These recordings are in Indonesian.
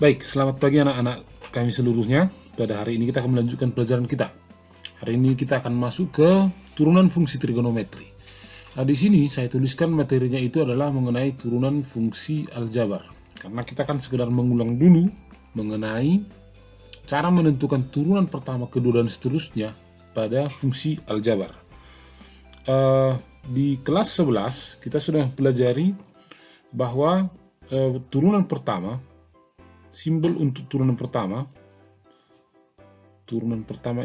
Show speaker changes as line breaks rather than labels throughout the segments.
Baik, selamat pagi anak-anak kami seluruhnya. Pada hari ini kita akan melanjutkan pelajaran kita. Hari ini kita akan masuk ke turunan fungsi trigonometri. Nah, di sini saya tuliskan materinya itu adalah mengenai turunan fungsi aljabar. Karena kita akan sekedar mengulang dulu mengenai cara menentukan turunan pertama, kedua, dan seterusnya pada fungsi aljabar. Di kelas 11 kita sudah pelajari bahwa turunan pertama, simbol untuk turunan pertama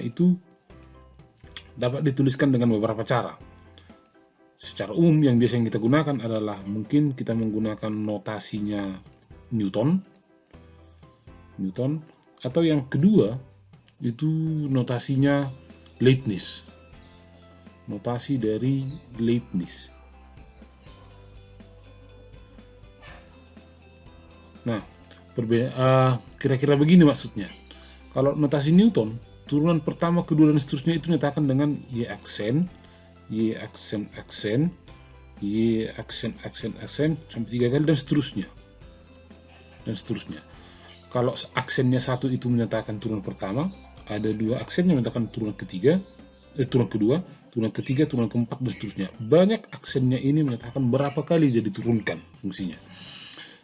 itu dapat dituliskan dengan beberapa cara. Secara umum yang biasa kita gunakan adalah mungkin kita menggunakan notasinya Newton, atau yang kedua itu notasinya Leibniz, notasi dari Leibniz. Nah, kira-kira begini maksudnya. Kalau notasi Newton, turunan pertama, kedua, dan seterusnya itu dinyatakan dengan Y aksen, Y aksen, aksen, Y aksen, aksen, aksen, sampai 3 kali, dan seterusnya. Kalau aksennya 1 itu menyatakan turunan pertama, ada 2 aksen yang menyatakan turunan ketiga, turunan kedua, turunan ketiga, turunan keempat, dan seterusnya. Banyak aksennya ini menyatakan berapa kali dia diturunkan fungsinya.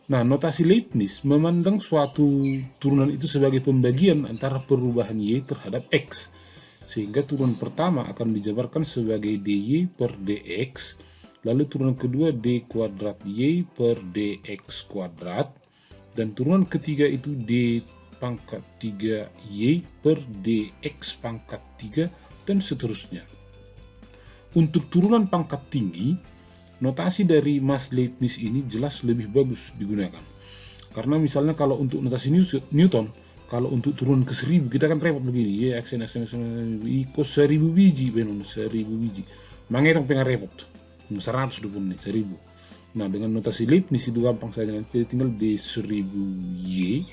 Nah, notasi Leibniz memandang suatu turunan itu sebagai pembagian antara perubahan Y terhadap X. Sehingga turunan pertama akan dijabarkan sebagai dy per dx, lalu turunan kedua d kuadrat Y per dx kuadrat, dan turunan ketiga itu d pangkat 3 Y per dx pangkat 3, dan seterusnya. Untuk turunan pangkat tinggi, notasi dari Mas Leibniz ini jelas lebih bagus digunakan. Karena misalnya kalau untuk notasi Newton, kalau untuk turunan ke 1000 kita kan repot begini, Y aksen ikut 1000 biji, benar 1000 biji. Mangerang pengen repot. 100 nih, 1000. Nah, dengan notasi Leibniz itu gampang saja, nanti tinggal D1000 Y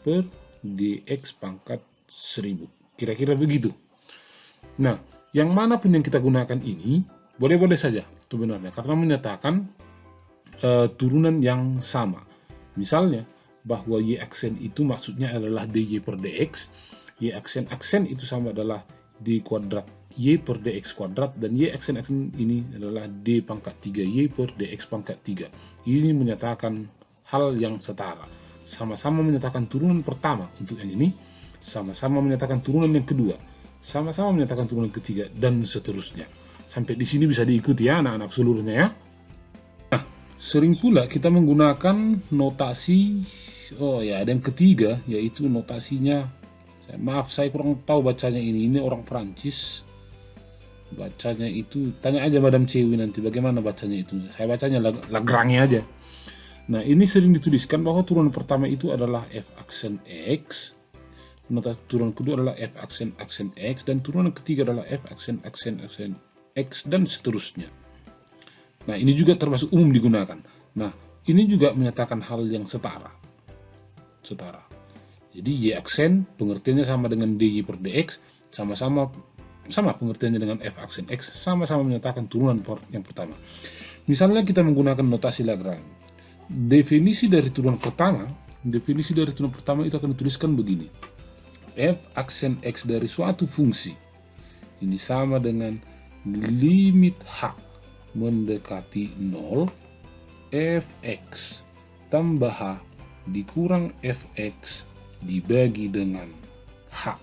per dx pangkat 1000. Kira-kira begitu. Nah, yang manapun yang kita gunakan ini boleh-boleh saja sebenarnya, karena menyatakan turunan yang sama. Misalnya bahwa Y aksen itu maksudnya adalah dy per dx, Y aksen itu sama adalah d kuadrat Y per dx kuadrat, dan Y aksen ini adalah d pangkat 3 Y per dx pangkat 3. Ini menyatakan hal yang setara. Sama-sama menyatakan turunan pertama untuk yang ini, sama-sama menyatakan turunan yang kedua, sama-sama menyatakan turunan ketiga, dan seterusnya. Sampai di sini bisa diikuti ya anak-anak seluruhnya ya. Nah, sering pula kita menggunakan notasi, ada yang ketiga, yaitu notasinya, maaf saya kurang tahu bacanya ini orang Prancis. Bacanya itu, tanya aja Madam Cewi nanti bagaimana bacanya itu. Saya bacanya Lagrange aja. Nah, ini sering dituliskan bahwa turunan pertama itu adalah F aksen X, turunan kedua adalah F aksen X, dan turunan ketiga adalah F aksen X, dan seterusnya. Nah, ini juga termasuk umum digunakan. Nah, ini juga menyatakan hal yang setara. Jadi Y aksen pengertiannya sama dengan dy per dx, sama pengertiannya dengan F aksen X, sama-sama menyatakan turunan yang pertama. Misalnya kita menggunakan notasi Lagrange. Definisi dari turunan pertama itu akan dituliskan begini. F aksen X dari suatu fungsi ini sama dengan limit H mendekati 0 Fx tambah H dikurang Fx dibagi dengan H.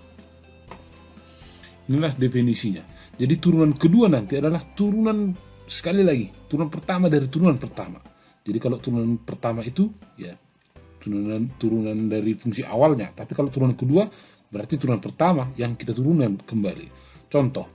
Inilah definisinya. Jadi turunan kedua nanti adalah turunan pertama dari turunan pertama. Jadi kalau turunan pertama itu ya turunan dari fungsi awalnya, tapi kalau turunan kedua berarti turunan pertama yang kita turunkan kembali. Contoh,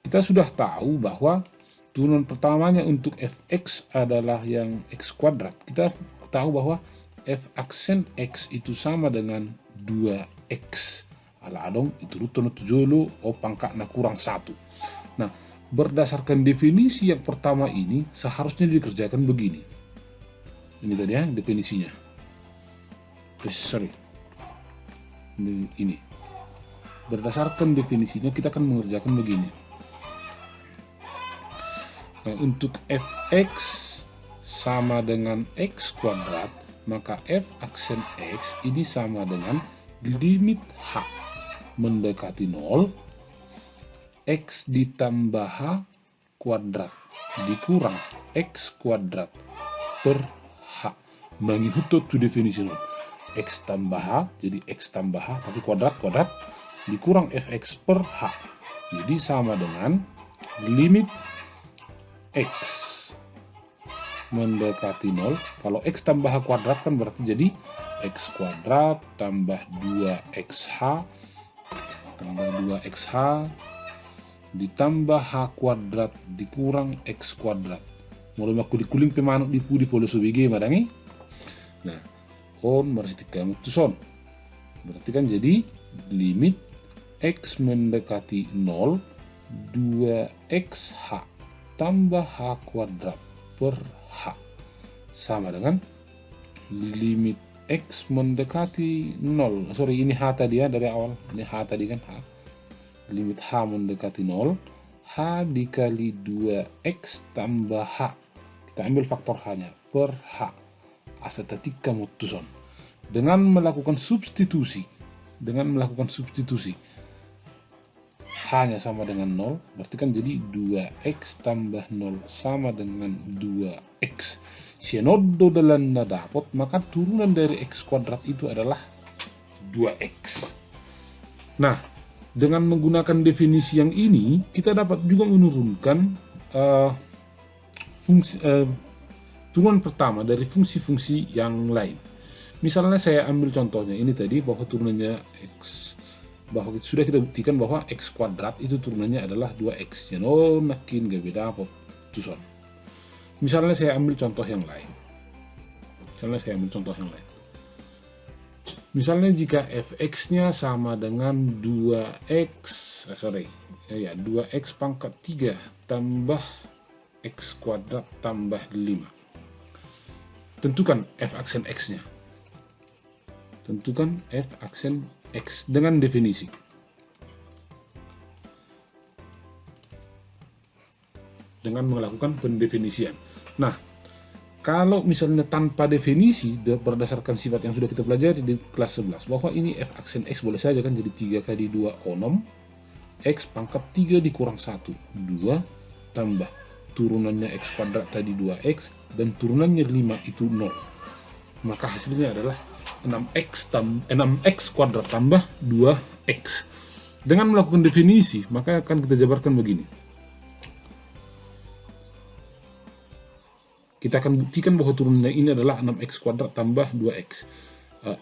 kita sudah tahu bahwa turunan pertamanya untuk Fx adalah yang X kuadrat. Kita tahu bahwa F aksen X itu sama dengan 2X. Aladong itu ruton tujolo pangkatnya kurang 1. Nah, berdasarkan definisi yang pertama ini seharusnya dikerjakan begini. Ini tadi ya definisinya. Ini. Berdasarkan definisinya kita akan mengerjakan begini. Nah, untuk Fx sama dengan X kuadrat, maka f aksen x ini sama dengan limit h mendekati 0, x ditambah h kuadrat dikurang x kuadrat per h. Mengikuti to definisi 0. X tambah h, jadi x tambah h, tapi kuadrat dikurang fx per h. Jadi sama dengan limit x mendekati 0. Kalau x tambah h kuadrat kan berarti jadi x kuadrat tambah 2xh tambah 2xh ditambah h kuadrat dikurang x kuadrat. Mulai aku dikuling pemanuk di polo subigi madangi. Nah, on marsitika mutuson. Berarti kan jadi limit x mendekati 0 2xh tambah h kuadrat per h sama dengan limit x mendekati 0. Sorry, ini h tadi ya dari awal. Ini h tadi kan h. Limit h mendekati 0, h dikali 2x tambah h. Kita ambil faktor h-nya per h. Asetetika mutuson. Dengan melakukan substitusi, h-nya sama dengan 0, berarti kan jadi 2x tambah 0 sama dengan 2x. Sienodo dalam dapat, maka turunan dari x kuadrat itu adalah 2x. Nah, dengan menggunakan definisi yang ini, kita dapat juga menurunkan turunan pertama dari fungsi-fungsi yang lain. Misalnya saya ambil contohnya ini tadi bahwa turunannya x, bahwa sudah kita buktikan bahwa x kuadrat itu turunannya adalah 2x. Jadi makin gak beda apa tuson. Misalnya saya ambil contoh yang lain. Misalnya jika fx-nya sama dengan 2x pangkat 3 tambah x kuadrat tambah 5. Tentukan f aksen x-nya. Tentukan f aksen x dengan definisi. Dengan melakukan pendefinisian. Nah, kalau misalnya tanpa definisi berdasarkan sifat yang sudah kita pelajari di kelas 11 bahwa ini f aksen x boleh saja kan jadi 3 kali 2 onom x pangkat 3 dikurang 1 2 tambah turunannya x kuadrat tadi 2x dan turunannya 5 itu 0. Maka hasilnya adalah 6x kuadrat tambah 2x. Dengan melakukan definisi maka akan kita jabarkan begini. Kita akan buktikan bahwa turunannya ini adalah 6x kuadrat tambah 2x.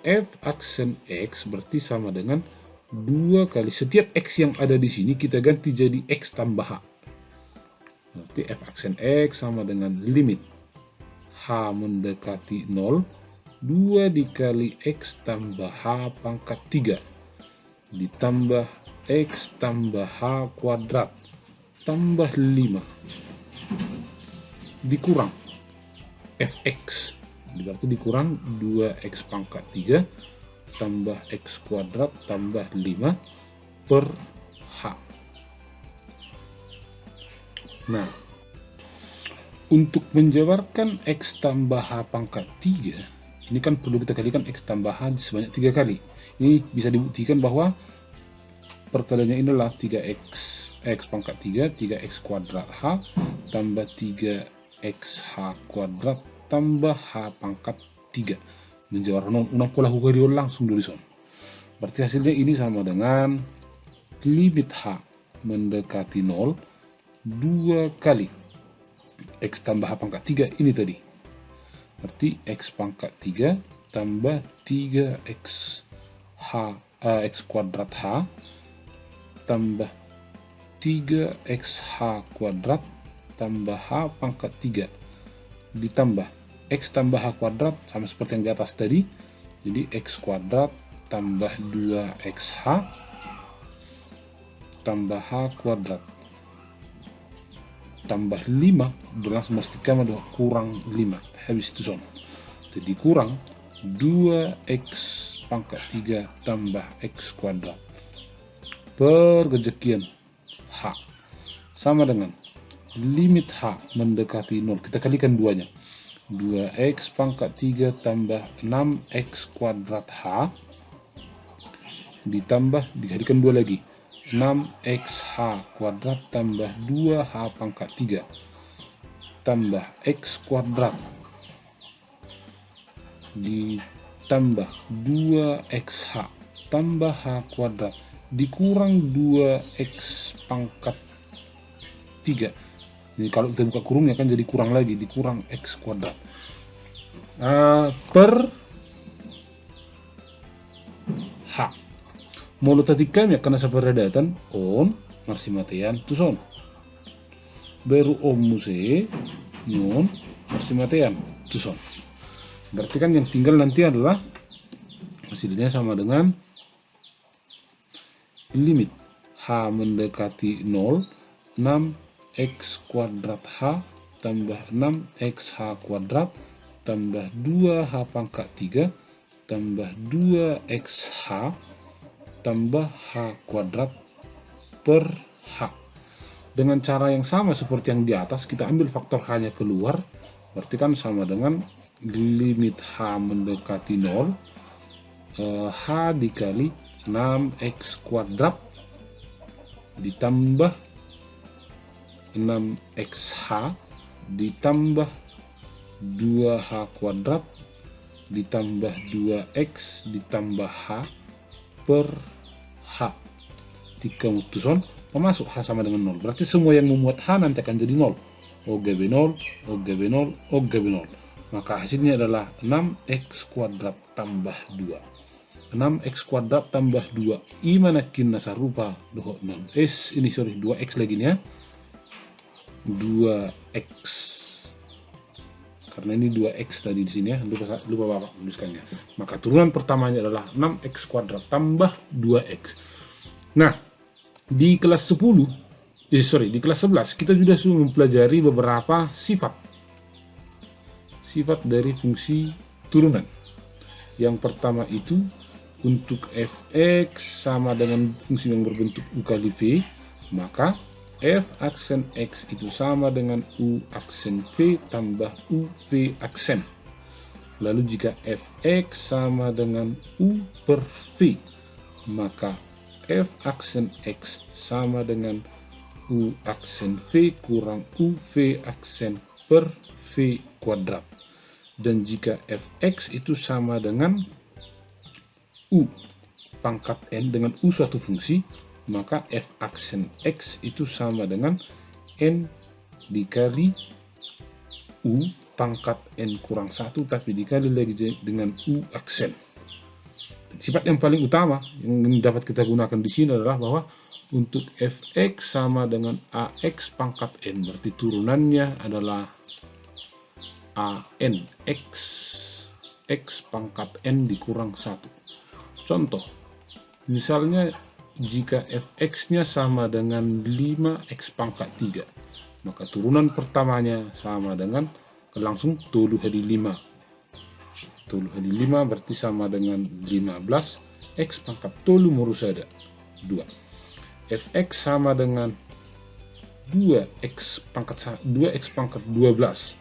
F aksen x berarti sama dengan 2 kali setiap x yang ada di sini kita ganti jadi x tambah h. Berarti f aksen x sama dengan limit h mendekati 0 2 dikali x tambah h pangkat 3 ditambah x tambah h kuadrat tambah 5 dikurang fx, berarti dikurang 2x pangkat 3 tambah x kuadrat tambah 5 per h. Nah, untuk menjabarkan x tambah h pangkat 3, ini kan perlu kita kalikan x tambah h sebanyak 3 kali. Ini bisa dibuktikan bahwa perkaliannya ini adalah 3x pangkat 3, 3x kuadrat h tambah 3xh kuadrat tambah h pangkat 3 menjawab unang pola hukario langsung dari son. Berarti hasilnya ini sama dengan limit h mendekati 0 2 kali x tambah h pangkat 3 ini tadi. Berarti x pangkat 3 tambah 3x x kuadrat h tambah 3xh kuadrat tambah h pangkat 3 ditambah x tambah h kuadrat sama seperti yang di atas tadi, jadi x kuadrat tambah 2xh tambah h kuadrat tambah 5 dengan semestinya kurang 5 habis itu son. Jadi kurang 2x pangkat 3 tambah x kuadrat per kesekian h sama dengan limit h mendekati 0. Kita kalikan duanya. 2x pangkat 3 tambah 6x kuadrat H ditambah dikalikan 2 lagi 6xh kuadrat tambah 2h pangkat 3 tambah x kuadrat ditambah 2xh tambah h kuadrat dikurang 2x pangkat 3. Jadi kalau kita buka kurungnya kan jadi kurang lagi, dikurang x kuadrat per h. Molo tatikan ya karena seperadatan on marsimatian tuson. Baru om muse non marsimatian tuson. Berarti kan yang tinggal nanti adalah hasilnya sama dengan limit h mendekati 0 6x kuadrat h tambah 6xh kuadrat tambah 2h pangkat 3 tambah 2xh tambah h kuadrat per h. Dengan cara yang sama seperti yang di atas, kita ambil faktor h-nya keluar, berarti kan sama dengan limit h mendekati 0 h dikali 6x kuadrat ditambah 6xh ditambah 2h kuadrat ditambah 2x ditambah h per h. Jika mutuson pemasuk h sama dengan 0, berarti semua yang memuat h nanti akan jadi 0. OGB 0, OGB 0, OGB 0. Maka hasilnya adalah 6x kuadrat tambah 2. 6x kuadrat tambah 2 i manakin nasarupa doho 6 ini 2x lagi nya 2x karena ini 2x tadi di sini ya, lupa Bapak menuliskannya. Maka turunan pertamanya adalah 6x kuadrat tambah 2x. Nah, di kelas 10 di kelas 11 kita sudah mempelajari beberapa sifat dari fungsi turunan. Yang pertama itu untuk fx sama dengan fungsi yang berbentuk u kali v, maka f aksen x itu sama dengan u aksen v tambah u v aksen. Lalu jika fx sama dengan u per v, maka f aksen x sama dengan u aksen v kurang u v aksen per v kuadrat. Dan jika fx itu sama dengan u pangkat n dengan u suatu fungsi, maka f aksen x itu sama dengan n dikali u pangkat n kurang 1 tapi dikali lagi dengan u aksen. Sifat yang paling utama yang dapat kita gunakan di sini adalah bahwa untuk fx sama dengan ax pangkat n, berarti turunannya adalah an x pangkat n dikurang 1. Contoh, misalnya jika fx-nya sama dengan 5x pangkat 3, maka turunan pertamanya sama dengan langsung 7 kali 5. 7 kali 5 berarti sama dengan 15, x pangkat 3 merusada 2. fx sama dengan 2x pangkat 12,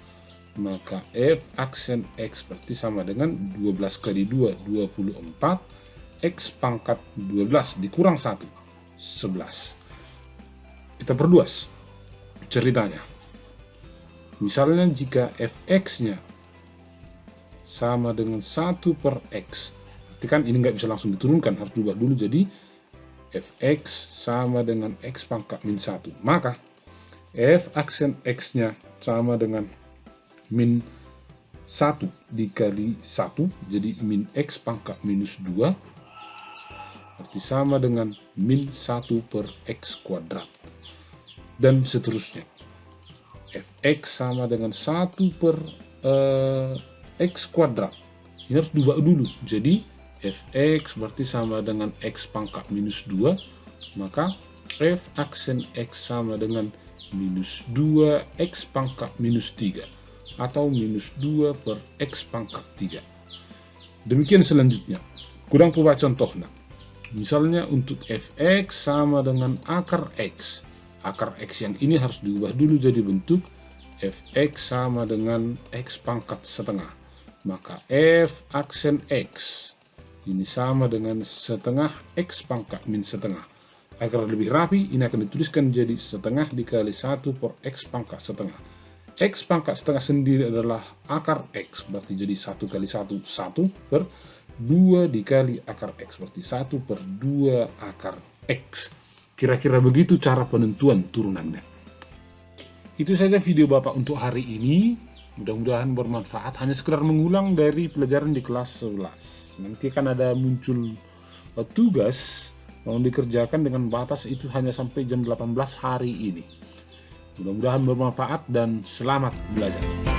maka f aksen x berarti sama dengan 12 kali 2, 24, x pangkat 12 dikurang 1, 11. Kita perluas ceritanya. Misalnya jika fx-nya sama dengan 1 per x, berarti kan ini nggak bisa langsung diturunkan, harus diubah dulu jadi fx sama dengan x pangkat min 1. Maka f aksen x-nya sama dengan min 1 dikali 1, jadi min x pangkat minus 2, berarti sama dengan min 1 per x kuadrat. Dan seterusnya. Fx sama dengan 1 per x kuadrat. Ini harus diubah dulu. Jadi fx berarti sama dengan x pangkat minus 2, maka f aksen x sama dengan minus 2 x pangkat minus 3 atau minus 2 per x pangkat 3. Demikian selanjutnya. Kurang coba contohnya. Misalnya untuk fx sama dengan akar x. Akar x yang ini harus diubah dulu jadi bentuk fx sama dengan x pangkat setengah. Maka f aksen x ini sama dengan setengah x pangkat min setengah. Agar lebih rapi, ini akan dituliskan jadi setengah dikali 1 per x pangkat setengah. X pangkat setengah sendiri adalah akar x, berarti jadi 1 kali 1, 1 per 2 dikali akar x, berarti 1 per 2 akar x. Kira-kira begitu cara penentuan turunannya. Itu saja video Bapak untuk hari ini. Mudah-mudahan bermanfaat. Hanya sekedar mengulang dari pelajaran di kelas 11. Nanti akan ada muncul tugas mau dikerjakan dengan batas itu hanya sampai jam 18 hari ini. Mudah-mudahan bermanfaat dan selamat belajar.